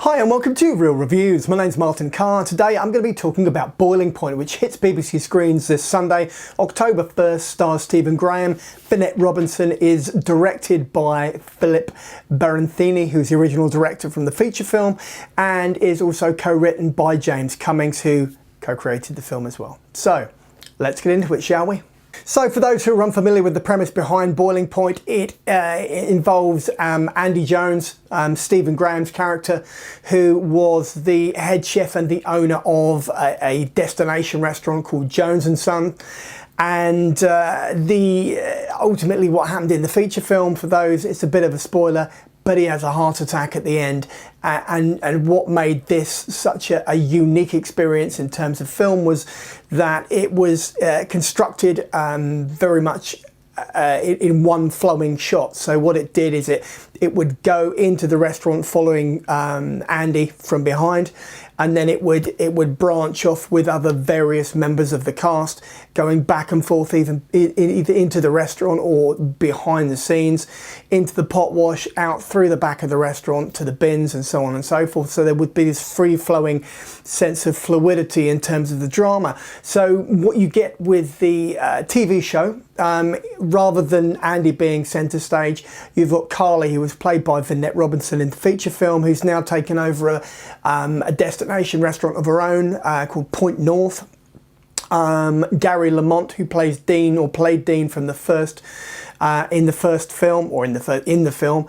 Hi and welcome to Real Reviews. My name's Martin Carr. Today I'm going to be talking about Boiling Point, which hits BBC screens this Sunday, October 1st, stars Stephen Graham. Vinette Robinson is directed by Philip Barantini, who's the original director from the feature film, and is also co-written by James Cummings, who co-created the film as well. So let's get into it, shall we? So for those who are unfamiliar with the premise behind Boiling Point, it involves Andy Jones, Stephen Graham's character, who was the head chef and the owner of a destination restaurant called Jones and Son. And ultimately what happened in the feature film, for those, it's a bit of a spoiler, but he has a heart attack at the end. And what made this such a unique experience in terms of film was that it was constructed very much in one flowing shot. So what it did is it would go into the restaurant following Andy from behind, and then it would branch off with other various members of the cast going back and forth, either into the restaurant or behind the scenes, into the pot wash, out through the back of the restaurant to the bins, and so on and so forth. So there would be this free-flowing sense of fluidity in terms of the drama. So what you get with the TV show, rather than Andy being centre stage, you've got Carly, who was played by Vinette Robinson in the feature film, who's now taken over a destination restaurant of her own called Point North. Gary Lamont, who plays Dean, or played Dean from the first in the first film, or in the film,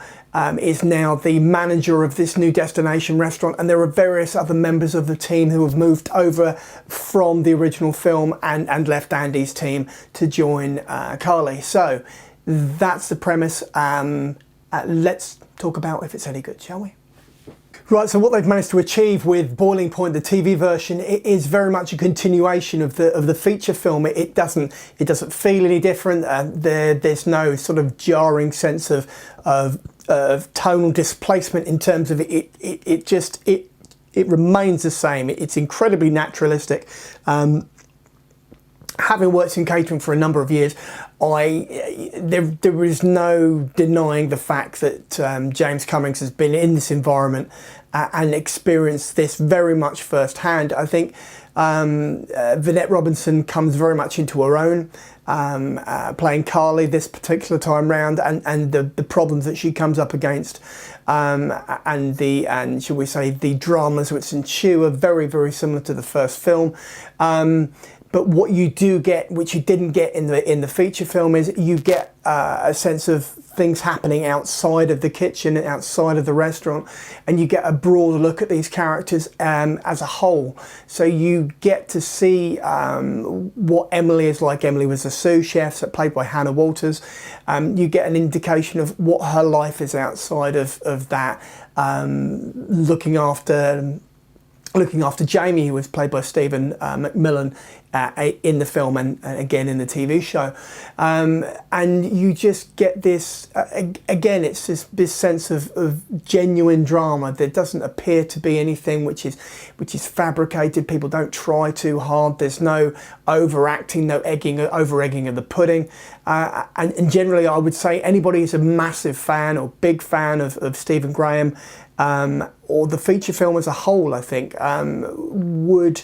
is now the manager of this new destination restaurant, and there are various other members of the team who have moved over from the original film and left Andy's team to join Carly. So that's the premise. Let's talk about if it's any good, shall we? Right, so what they've managed to achieve with Boiling Point, the TV version, it is very much a continuation of the feature film. It doesn't feel any different. There's no sort of jarring sense of tonal displacement in terms of it. It remains the same. It's incredibly naturalistic. Having worked in catering for a number of years, there is no denying the fact that James Cummings has been in this environment and experienced this very much firsthand. I think Vinette Robinson comes very much into her own, playing Carly this particular time round, and the problems that she comes up against, and shall we say the dramas which ensue, are very, very similar to the first film. But what you do get, which you didn't get in the feature film, is you get a sense of things happening outside of the kitchen, outside of the restaurant, and you get a broader look at these characters as a whole. So you get to see what Emily is like. Emily was a sous chef, so played by Hannah Walters. You get an indication of what her life is outside of that, looking after Jamie, who was played by Stephen McMillan in the film and again in the TV show. And you just get this, again, it's this sense of genuine drama. There doesn't appear to be anything which is fabricated. People don't try too hard. There's no overacting, no over-egging of the pudding. And generally, I would say anybody who's a massive fan or big fan of Stephen Graham, or the feature film as a whole, I think, would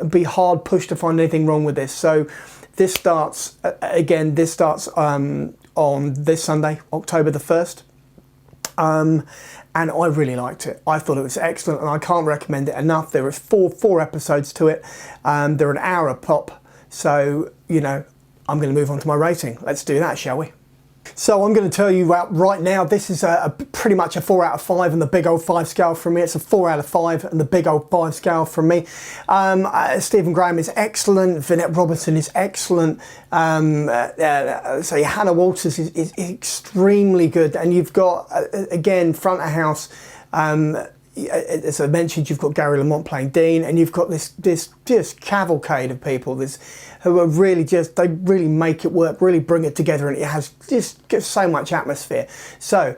be hard pushed to find anything wrong with this. So this starts, on this Sunday, October the 1st. And I really liked it. I thought it was excellent, and I can't recommend it enough. There are four episodes to it. They're an hour a pop. So, you know, I'm going to move on to my rating. Let's do that, shall we? So I'm going to tell you right now, this is pretty much a 4 out of 5 and the big old 5 scale from me. It's a 4 out of 5 and the big old 5 scale from me. Stephen Graham is excellent. Vinette Robinson is excellent. So Hannah Walters is extremely good. And you've got, again, front of house, as I mentioned, you've got Gary Lamont playing Dean, and you've got this just cavalcade of people who are really they really make it work, really bring it together, and it has just so much atmosphere. So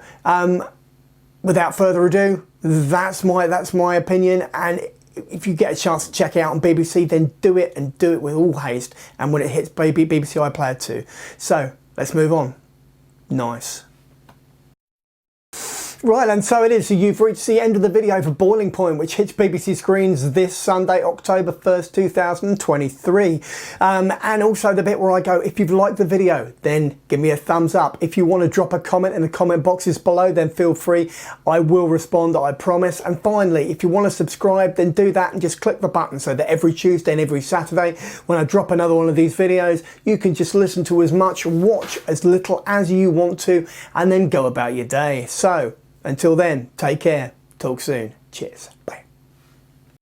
without further ado, that's my opinion, and if you get a chance to check it out on BBC, then do it, and do it with all haste, and when it hits BBC iPlayer 2. So let's move on. Nice. Right, and so it is. So you've reached the end of the video for Boiling Point, which hits BBC screens this Sunday, October 1st, 2023. And also the bit where I go, if you've liked the video, then give me a thumbs up. If you want to drop a comment in the comment boxes below, then feel free. I will respond, I promise. And finally, if you want to subscribe, then do that and just click the button so that every Tuesday and every Saturday, when I drop another one of these videos, you can just listen to as much, watch as little as you want to, and then go about your day. So, until then, take care. Talk soon. Cheers.